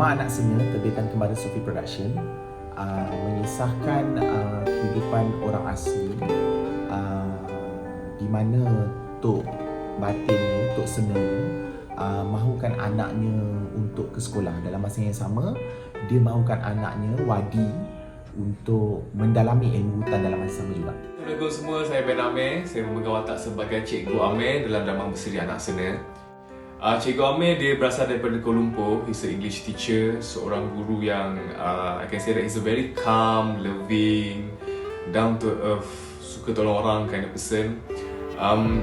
Drama Anak Sena terbitan Kembara Sufi Production mengisahkan kehidupan orang asli di mana Tok Batin ni, Tok Sena ni mahukan anaknya untuk ke sekolah. Dalam masa yang sama, dia mahukan anaknya Wadi untuk mendalami ilmu hutan dalam masa sama juga. Assalamualaikum semua, saya Ben Amir. Saya memegang watak sebagai Cikgu Amir dalam drama berseri Anak Sena. Cikgu Amir dia berasal daripada Kuala Lumpur. He's an English teacher, seorang guru yang I can say that he's a very calm, loving, down to earth, suka tolong orang kind of person.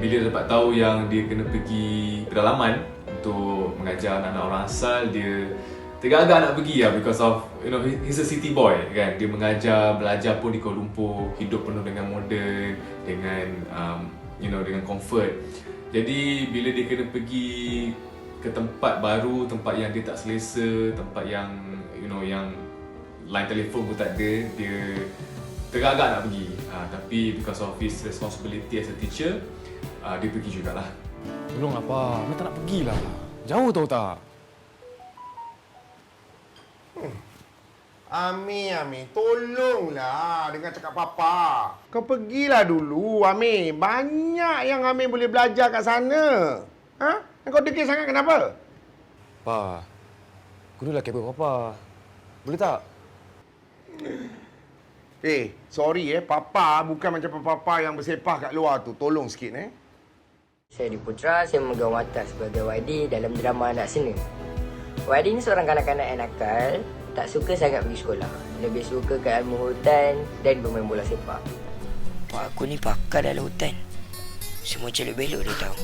Bila dia dapat tahu yang dia kena pergi pedalaman untuk mengajar anak-anak orang asal, dia tergagap nak pergi lah because of, you know, he's a city boy kan. Dia mengajar, belajar pun di Kuala Lumpur, hidup penuh dengan moden, dengan dengan comfort. Jadi bila dia kena pergi ke tempat baru, tempat yang dia tak selesa, tempat yang yang line telefon pun tak ada, dia tergagap nak pergi. Tapi because of his responsibility as a teacher, dia pergi jugalah. Tolong apa, Mak tak nak pergilah. Jauh tahu tak? Amir, tolonglah dengan cakap papa. Kau pergilah dulu, Amir. Banyak yang Amir boleh belajar kat sana. Ha? Kau degil sangat kenapa? Pa, gurulah kabel papa. Boleh tak? Sorry papa bukan macam papa yang bersepah kat luar tu. Tolong sikit Saya Diputra, saya memegang watak sebagai Wadi dalam drama Anak Sena. Wadi ni seorang kanak-kanak yang nakal, tak suka sangat pergi sekolah. Lebih suka kat ilmu hutan dan bermain bola sepak. Wah, aku ni pakar dalam hutan. Semua celuk belok dia tahu.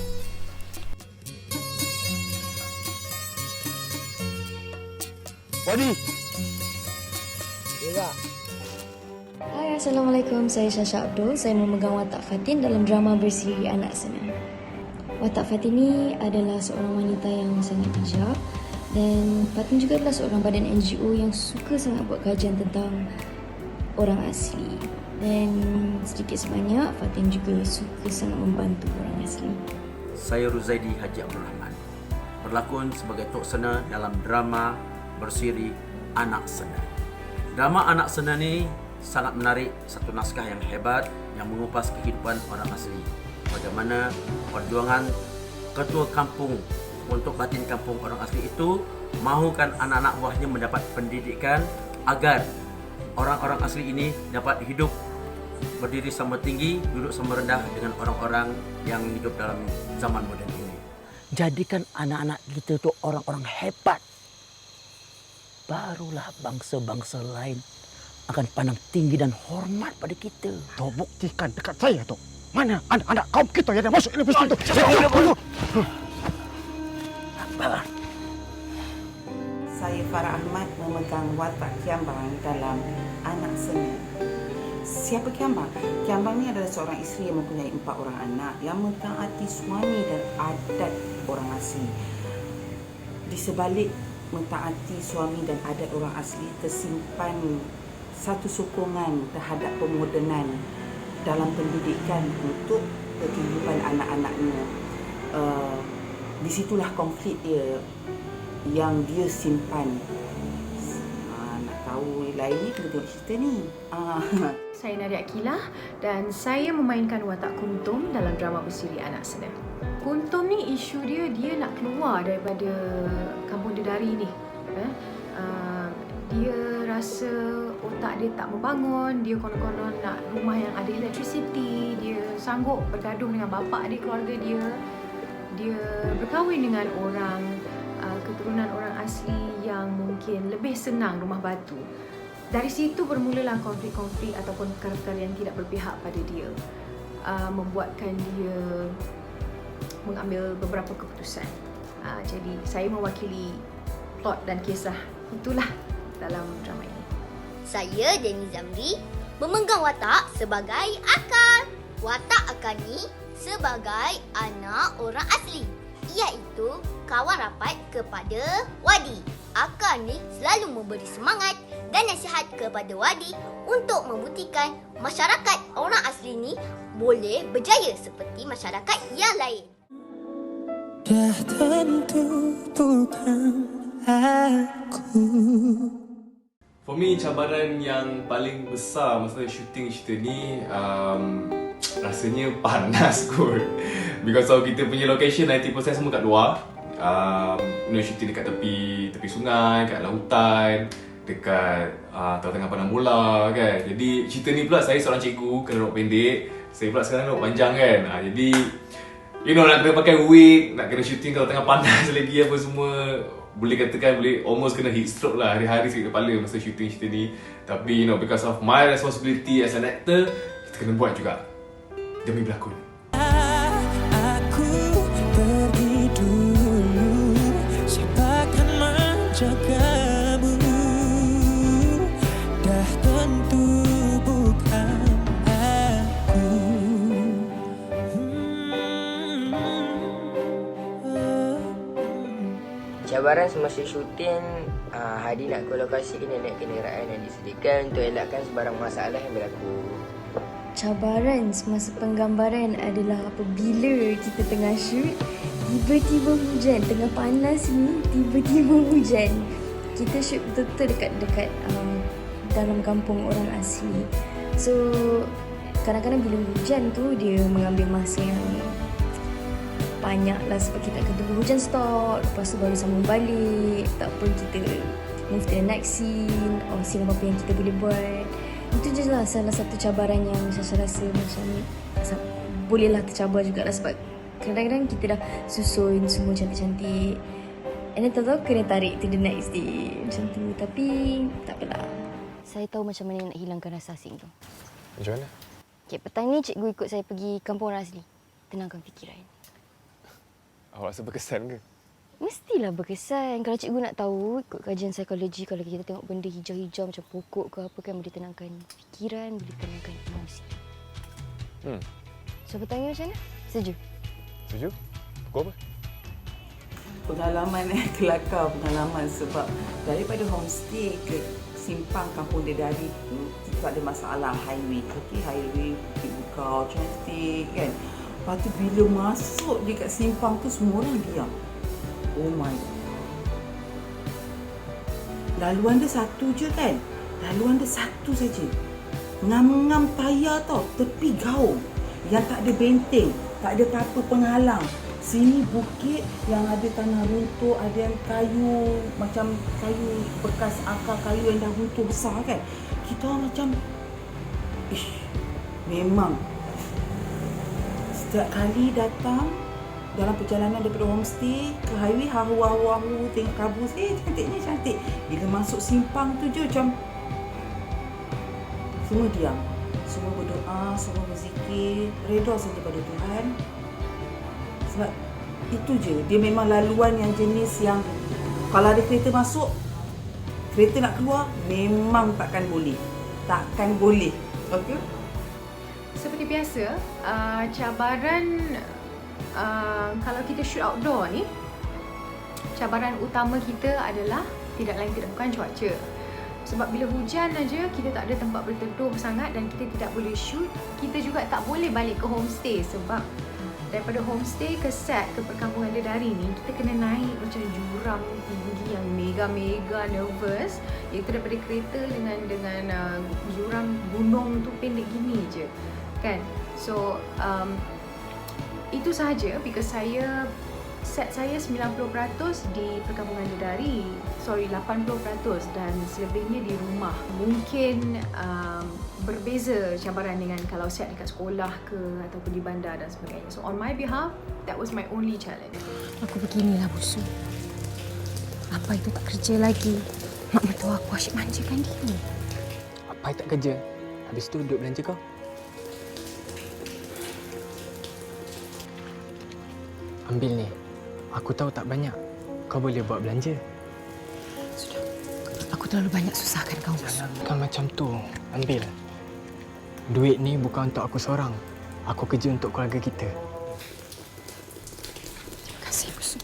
Wadi! Ya, Hai, Assalamualaikum. Saya Syasha Abdul. Saya memegang watak Fatin dalam drama berseri Anak Sena. Watak Fatin ni adalah seorang wanita yang sangat bijak dan Fatin juga adalah seorang badan NGO yang suka sangat buat kajian tentang orang asli. Dan sedikit sebanyak, Fatin juga suka sangat membantu orang asli. Saya Ruzaidi Haji Abdul Rahman, berlakon sebagai Tok Sena dalam drama berseri Anak Sena. Drama Anak Sena ni sangat menarik, satu naskah yang hebat yang mengupas kehidupan orang asli. Bagaimana perjuangan ketua kampung untuk batin kampung orang asli itu mahukan anak-anak buahnya mendapat pendidikan agar orang-orang asli ini dapat hidup berdiri sama tinggi, duduk sama rendah dengan orang-orang yang hidup dalam zaman moden ini. Jadikan anak-anak kita tu orang-orang hebat. Barulah bangsa-bangsa lain akan pandang tinggi dan hormat pada kita. Tok, buktikan dekat saya, Tok. Mana anak-anak kaum kita yang dah masuk universiti tu? Saya Farah Ahmad memegang watak Kiambang dalam Anak Sena. Siapa Kiambang? Kiambang ni adalah seorang isteri yang mempunyai 4 orang anak yang mentaati suami dan adat orang asli. Di sebalik mentaati suami dan adat orang asli tersimpan satu sokongan terhadap pemodenan dalam pendidikan untuk kehidupan anak-anaknya. Di situlah konflik dia yang dia simpan. Nak tahu lain ni kena tengok cerita ni. Saya Nadia Akilah dan saya memainkan watak Kuntum dalam drama berseri Anak Sena. Kuntum ni isu dia nak keluar daripada kampung Dedari ni. Dia rasa otak dia tak membangun, dia konon-konon nak rumah yang ada electricity, dia sanggup bergaduh dengan bapa dia, keluarga dia. Dia berkahwin dengan orang keturunan orang asli yang mungkin lebih senang rumah batu. Dari situ bermulalah konflik-konflik ataupun perkara-perkara yang tidak berpihak pada dia, membuatkan dia mengambil beberapa keputusan. Jadi saya mewakili plot dan kisah itulah dalam drama ini. Saya Jenny Zamri memegang watak sebagai Akar. Watak Akar ni sebagai anak orang asli, iaitu kawan rapat kepada Wadi. Akar ni selalu memberi semangat dan nasihat kepada Wadi untuk membuktikan masyarakat orang asli ni boleh berjaya seperti masyarakat yang lain. Dah tentu bukan aku. For me, cabaran yang paling besar masa shooting cerita ni rasanya panas kot. Because kita punya location 90% semua kat luar. Shooting dekat tepi sungai, kat lautan, dekat tengah padang bola kan. Jadi cerita ni pula saya seorang cikgu, kena rok pendek. Saya pula sekarang rok panjang kan. Jadi nak kena pakai wig, nak kena shooting kalau tengah panas lagi apa semua. Boleh katakan boleh almost kena heat stroke lah hari-hari sakit kepala masa shooting cerita ni. Tapi because of my responsibility as an actor, kita kena buat juga demi berlakon. Aku pergi dulu, siapa akan menjagamu? Dah tentu bukan aku. Cabaran semasa syuting, Hadi nak ke lokasi kena naik kenderaan yang disediakan untuk elakkan sebarang masalah yang berlaku. Cabaran semasa penggambaran adalah apabila kita tengah shoot, tiba-tiba hujan. Tengah panas ni, tiba-tiba hujan. Kita shoot betul-betul dekat dalam kampung orang asli. So, kadang-kadang bila hujan tu, dia mengambil masa yang banyak lah sebab kita akan tunggu hujan stop, lepas tu baru sambung balik. Tak pun kita move to the next scene or scene apa yang kita boleh buat. Itu je lah salah satu cabaran yang saya rasa macam bolehlah tercabar jugalah sebab kadang-kadang kita dah susun semua cantik-cantik and then tahu-tahu kena tarik to the next day macam tu. Tapi tak apalah. Saya tahu macam mana nak hilangkan rasa asing tu. Macam mana? Okay, petang ni cikgu ikut saya pergi kampung orang asli. Tenangkan fikiran. Awak rasa berkesan ke? Mestilah berkesan. Kalau cikgu nak tahu, ikut kajian psikologi, kalau kita tengok benda hijau-hijau macam pokok ke apa kan boleh tenangkan fikiran, boleh tenangkan emosi. So, bertanya macam mana? Setuju? Setuju? Pukul apa? Pengalaman kelakar pengalaman sebab daripada homestay ke simpang kampung Dedari tu kita ada masalah highway. Okey, highway buka cantik kan. Lepas tu bila masuk dekat simpang tu semua orang diam. Oh my God. Laluan dia satu je kan. Laluan dia satu saja. Ngam-ngam tayar tau. Tepi gaung. Yang tak ada benteng. Tak ada apa penghalang. Sini bukit yang ada tanah runtuh. Ada yang kayu. Macam kayu bekas akar kayu yang dah runtuh besar kan. Kita orang macam memang setiap kali datang dalam perjalanan daripada homestay ke highway, haru-haru tengok kabus, cantiknya cantik. Bila masuk simpang tu je macam semua diam. Semua berdoa, semua berzikir, reda saja pada Tuhan. Sebab itu je, dia memang laluan yang jenis yang kalau ada kereta masuk, kereta nak keluar, memang takkan boleh. Takkan boleh. Okey? Seperti biasa, cabaran kalau kita shoot outdoor ni, cabaran utama kita adalah tidak lain tidak bukan cuaca. Sebab bila hujan aja kita tak ada tempat berteduh sangat dan kita tidak boleh shoot, kita juga tak boleh balik ke homestay sebab daripada homestay ke set ke perkampungan Dedari ni kita kena naik macam jurang tinggi yang mega nervous, iaitu daripada kereta dengan jurang gunung tu pendek gini je kan. So itu sahaja because set saya 90% di perkampungan Dedari, 80% dan selebihnya di rumah. Mungkin berbeza cabaran dengan kalau set dekat sekolah ke ataupun di bandar dan sebagainya. So on my behalf, that was my only challenge. Aku beginilah busu. Apa itu tak kerja lagi? Mak mertua aku asyik manjakan dia. Apa tak kerja? Habis tu duduk belanja kau? Ambil ni. Aku tahu tak banyak. Kau boleh buat belanja. Sudah. Aku terlalu banyak susahkan kau. Jangan macam tu. Ambil. Duit ni bukan untuk aku seorang. Aku kerja untuk keluarga kita. Terima kasih, Busu.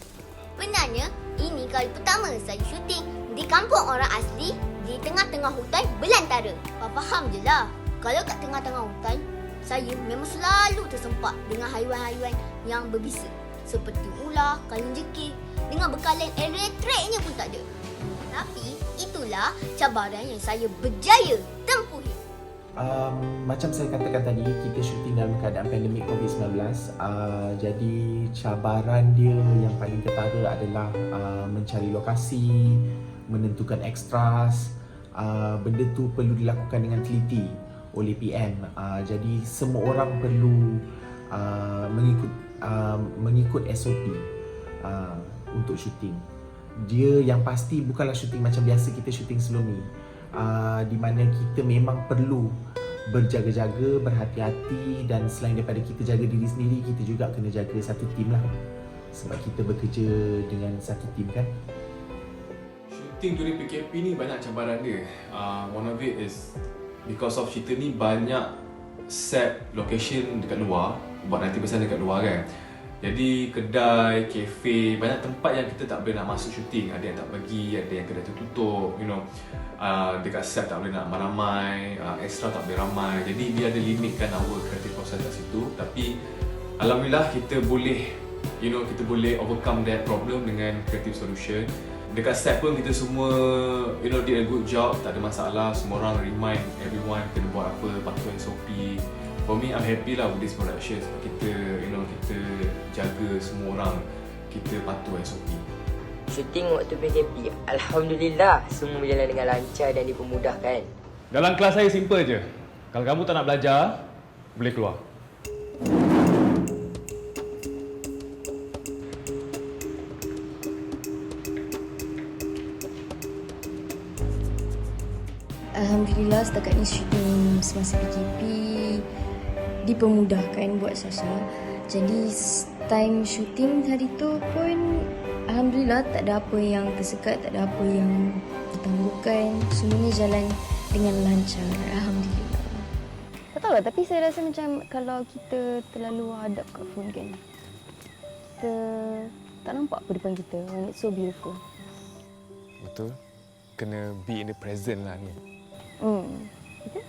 Benarnya, ini kali pertama saya syuting di kampung orang asli di tengah-tengah hutan belantara. Faham je lah. Kalau kat tengah-tengah hutan, saya memang selalu tersempak dengan haiwan-haiwan yang berbisa. seperti ular, kalunjekir dengan bekalan elektreknya pun tak ada. Tapi itulah cabaran yang saya berjaya tempuhi. Macam saya katakan tadi, kita syuting dalam keadaan pandemik COVID-19. Jadi cabaran dia yang paling ketara adalah mencari lokasi, menentukan extras. Benda tu perlu dilakukan dengan teliti oleh PM. Jadi semua orang perlu mengikut SOP untuk syuting. Dia yang pasti bukanlah syuting macam biasa kita syuting sebelum ni. Di mana kita memang perlu berjaga-jaga, berhati-hati, dan selain daripada kita jaga diri sendiri, kita juga kena jaga satu tim lah. Sebab kita bekerja dengan satu tim kan. Shooting during PKP ni banyak cabaran dia. One of it is because of cerita ni banyak set location dekat luar, buat 90% dekat luar kan. Jadi kedai, kafe, banyak tempat yang kita tak boleh nak masuk syuting. Ada yang tak bagi, ada yang kedai tertutup, dekat set tak boleh nak ramai, extra tak boleh ramai. Jadi dia ada limitkan our creative process kat situ. Tapi alhamdulillah kita boleh kita boleh overcome that problem dengan creative solution. Dekat set pun kita semua did a good job, tak ada masalah. Semua orang remind everyone kena buat apa, patuh SOP. For me, I'm happy lah with this production sebab kita kita jaga semua orang, kita patuh SOP. Shooting waktu PKP, alhamdulillah semua berjalan dengan lancar dan dipermudahkan. Dalam kelas saya simple je. Kalau kamu tak nak belajar, boleh keluar. Alhamdulillah setakat ni syuting semasa PKP dipermudahkan buat Sasha. Jadi time syuting hari tu pun alhamdulillah tak ada apa yang tersekat, tak ada apa yang ditangguhkan. Semuanya jalan dengan lancar. Alhamdulillah. Tak tahu lah, tapi saya rasa macam kalau kita terlalu hadap kat phone kan, kita tak nampak apa depan kita. And it's so beautiful. Betul. Kena be in the present lah ni. Betul?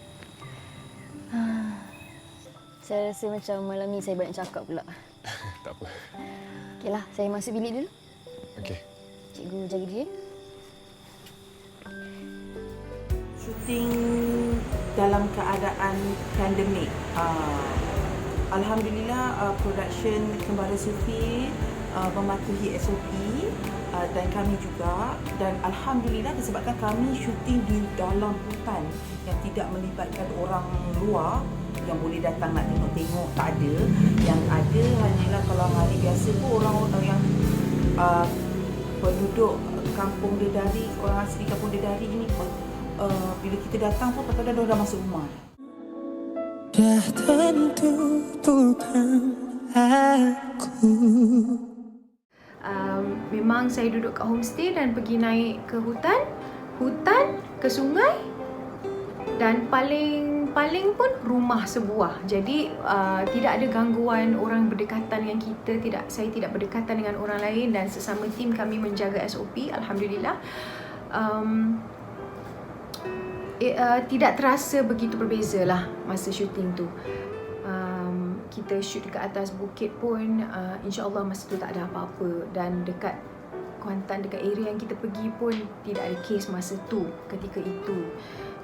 Saya rasa macam malam ni saya banyak cakap pula. Tak apa. Okeylah, saya masuk bilik dulu. Okey. Cikgu jaga diri. Shooting dalam keadaan pandemik. Alhamdulillah production Kembara Sufi mematuhi SOP dan kami juga, dan alhamdulillah disebabkan kami syuting di dalam hutan yang tidak melibatkan orang luar yang boleh datang nak tengok-tengok, tak ada. Yang ada hanyalah kalau hari biasa pun orang-orang yang penduduk kampung Dedari, orang asli kampung Dedari ini pun bila kita datang pun patutnya dah masuk rumah. Dah tentu bukan aku. Memang saya duduk kat homestay dan pergi naik ke hutan, ke sungai, dan paling pun rumah sebuah. Jadi tidak ada gangguan orang berdekatan dengan kita, saya tidak berdekatan dengan orang lain, dan sesama tim kami menjaga SOP. Alhamdulillah. Tidak terasa begitu berbeza lah masa syuting tu. Kita shoot dekat atas bukit pun insya-Allah masa tu tak ada apa-apa, dan dekat Kuantan, dekat area yang kita pergi pun tidak ada kes masa tu, ketika itu.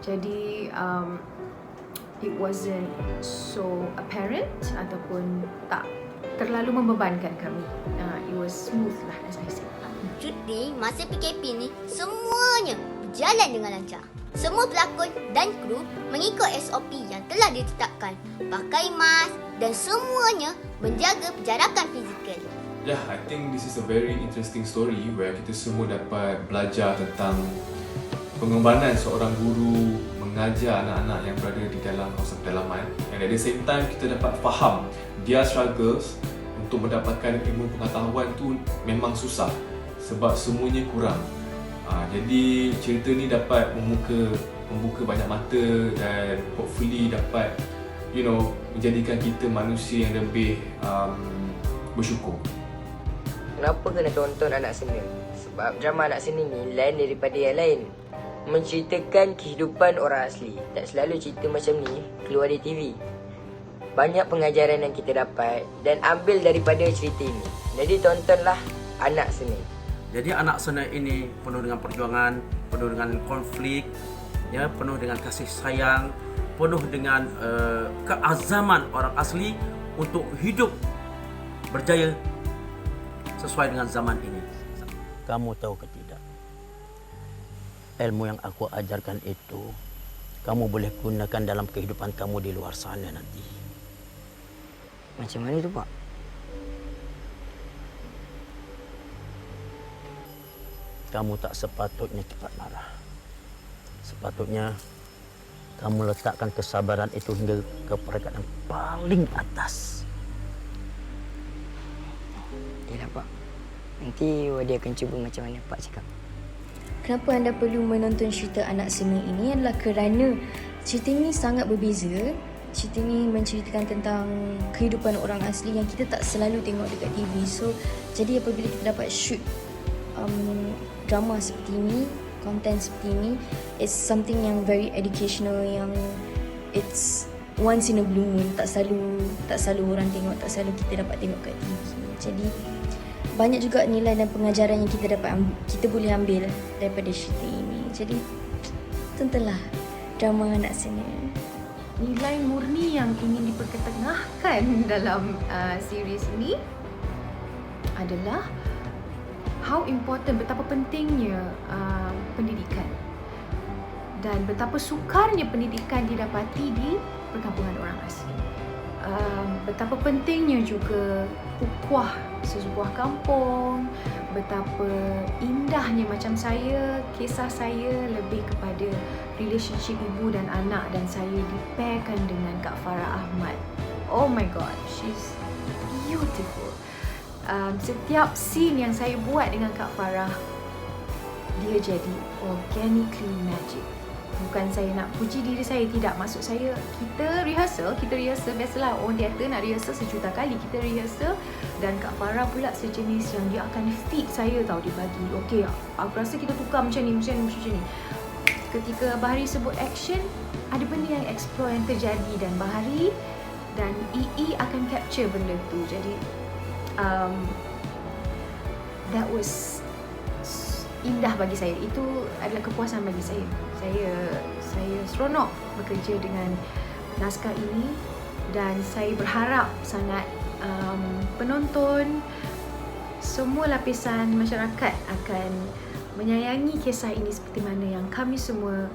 Jadi it wasn't so apparent ataupun tak terlalu membebankan kami. It was smooth lah, as I said. Cuti masa PKP ni semuanya berjalan dengan lancar. Semua pelakon dan kru mengikut SOP yang telah ditetapkan, pakai mask dan semuanya menjaga penjarakan fizikal. Yeah, I think this is a very interesting story where kita semua dapat belajar tentang pengorbanan seorang guru mengajar anak-anak yang berada di dalam kawasan pedalaman, and at the same time kita dapat faham their struggles untuk mendapatkan ilmu pengetahuan tu memang susah sebab semuanya kurang. Jadi cerita ni dapat membuka banyak mata dan hopefully dapat menjadikan kita manusia yang lebih bersyukur. Kenapa kena tonton Anak Sena? Sebab drama Anak Sena ni lain daripada yang lain. Menceritakan kehidupan orang asli. Tak selalu cerita macam ni keluar di TV. Banyak pengajaran yang kita dapat dan ambil daripada cerita ini. Jadi tontonlah Anak Seni. Jadi Anak Seni ini penuh dengan perjuangan, penuh dengan konflik, ya, penuh dengan kasih sayang, penuh dengan keazaman orang asli untuk hidup berjaya sesuai dengan zaman ini. Kamu tahu ke tidak? Ilmu yang aku ajarkan itu, kamu boleh gunakan dalam kehidupan kamu di luar sana nanti. Macam mana tu, Pak? Kamu tak sepatutnya cepat marah. Sepatutnya kamu letakkan kesabaran itu hingga ke peringkat yang paling atas. Yalah, Pak. Nanti Wadi akan cuba macam mana Pak cakap. Kenapa anda perlu menonton cerita Anak Seni ini adalah kerana cerita ini sangat berbeza. Cerita ini menceritakan tentang kehidupan orang asli yang kita tak selalu tengok dekat TV. So, jadi apabila kita dapat shoot drama seperti ini, konten seperti ini, it's something yang very educational, yang it's once in a blue moon. Tak selalu orang tengok, tak selalu kita dapat tengok kat TV. Jadi banyak juga nilai dan pengajaran yang kita boleh ambil daripada cerita ini. Jadi tontonlah drama Anak Seni. Nilai murni yang ingin diperketengahkan dalam series ini adalah how important, betapa pentingnya pendidikan dan betapa sukarnya pendidikan didapati di perkampungan orang asli. Betapa pentingnya juga ukhuwah sesebuah kampung, betapa indahnya macam saya, kisah saya lebih kepada relationship ibu dan anak dan saya dipairkan dengan Kak Farah Ahmad. Oh my god, she's beautiful. Setiap scene yang saya buat dengan Kak Farah, dia jadi organically magic. Bukan saya nak puji diri saya, tidak. Maksud saya, kita rehearsal. Biasalah orang teater nak rehearsal sejuta kali. Kita rehearsal dan Kak Farah pula sejenis yang dia akan feed saya tau. Dia bagi, okay, aku rasa kita tukar macam ni. Ketika Bahari sebut action, ada benda yang explore yang terjadi dan Bahari dan EE akan capture benda tu. Jadi that was indah bagi saya. Itu adalah kepuasan bagi saya. Saya seronok bekerja dengan naskah ini dan saya berharap sangat penonton, semua lapisan masyarakat akan menyayangi kisah ini seperti mana yang kami semua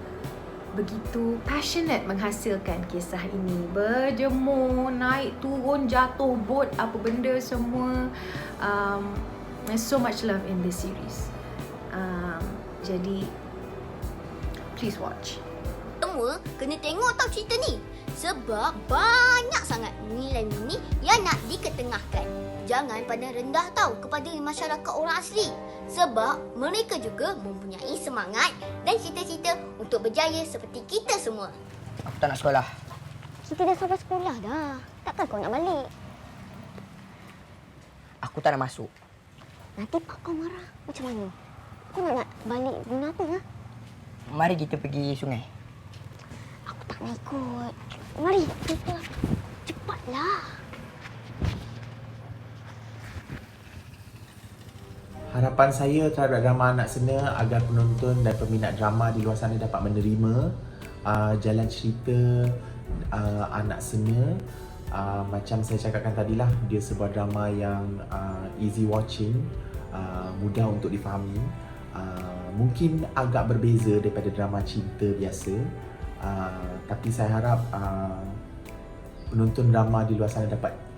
begitu passionate menghasilkan kisah ini. Berjemur, naik turun, jatuh, bot, apa benda semua. There's so much love in this series. Jadi please watch. Semua kena tengok tau cerita ni. Sebab banyak sangat nilai murni yang nak diketengahkan. Jangan pandang rendah tau kepada masyarakat orang asli. Sebab mereka juga mempunyai semangat dan cita-cita untuk berjaya seperti kita semua. Aku tak nak sekolah. Kita dah sampai sekolah dah. Takkan kau nak balik? Aku tak nak masuk. Nanti pak kau marah. Macam mana? Kau nak balik guna apa? Ha? Mari kita pergi sungai. Aku tak nak ikut. Mari kita. Cepatlah. Harapan saya terhadap drama Anak Seni agar penonton dan peminat drama di luar sana dapat menerima jalan cerita Anak Seni. Macam saya cakapkan tadilah, dia sebuah drama yang easy watching, mudah untuk difahami. Mungkin agak berbeza daripada drama cinta biasa, tapi saya harap penonton drama di luar sana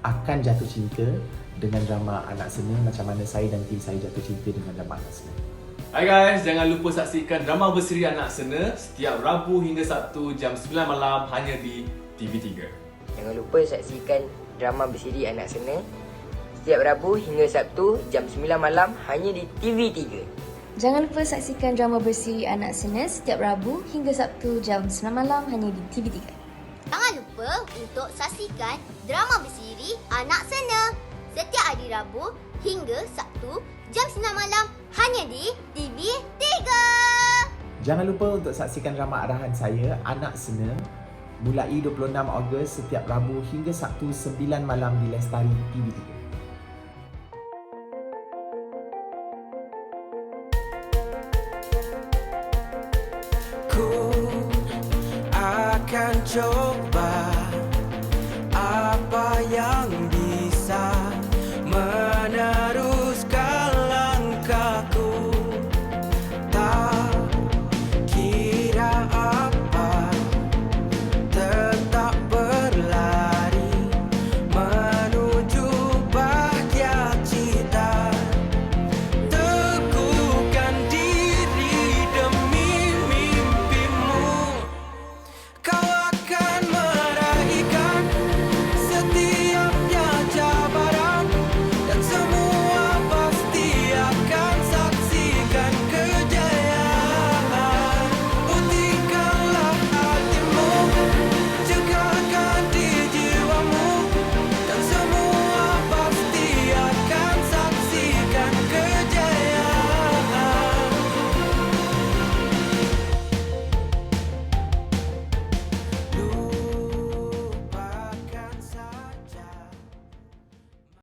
akan jatuh cinta dengan drama Anak Seni macam mana saya dan tim saya jatuh cinta dengan drama Anak Seni. Hai guys, jangan lupa saksikan drama berseri Anak Seni setiap Rabu hingga Sabtu jam 9 malam hanya di TV3. Jangan lupa saksikan drama berseri Anak Seni setiap Rabu hingga Sabtu jam 9 malam hanya di TV3. Jangan lupa saksikan drama berseri Anak Seni setiap Rabu hingga Sabtu jam 9 malam hanya di TV3. Jangan lupa untuk saksikan drama berseri Anak Seni setiap hari Rabu hingga Sabtu jam 9 malam hanya di TV3. Jangan lupa untuk saksikan drama arahan saya Anak Seni mulai 26 Ogos setiap Rabu hingga Sabtu 9 malam di Lestari TV3. Ku akan coba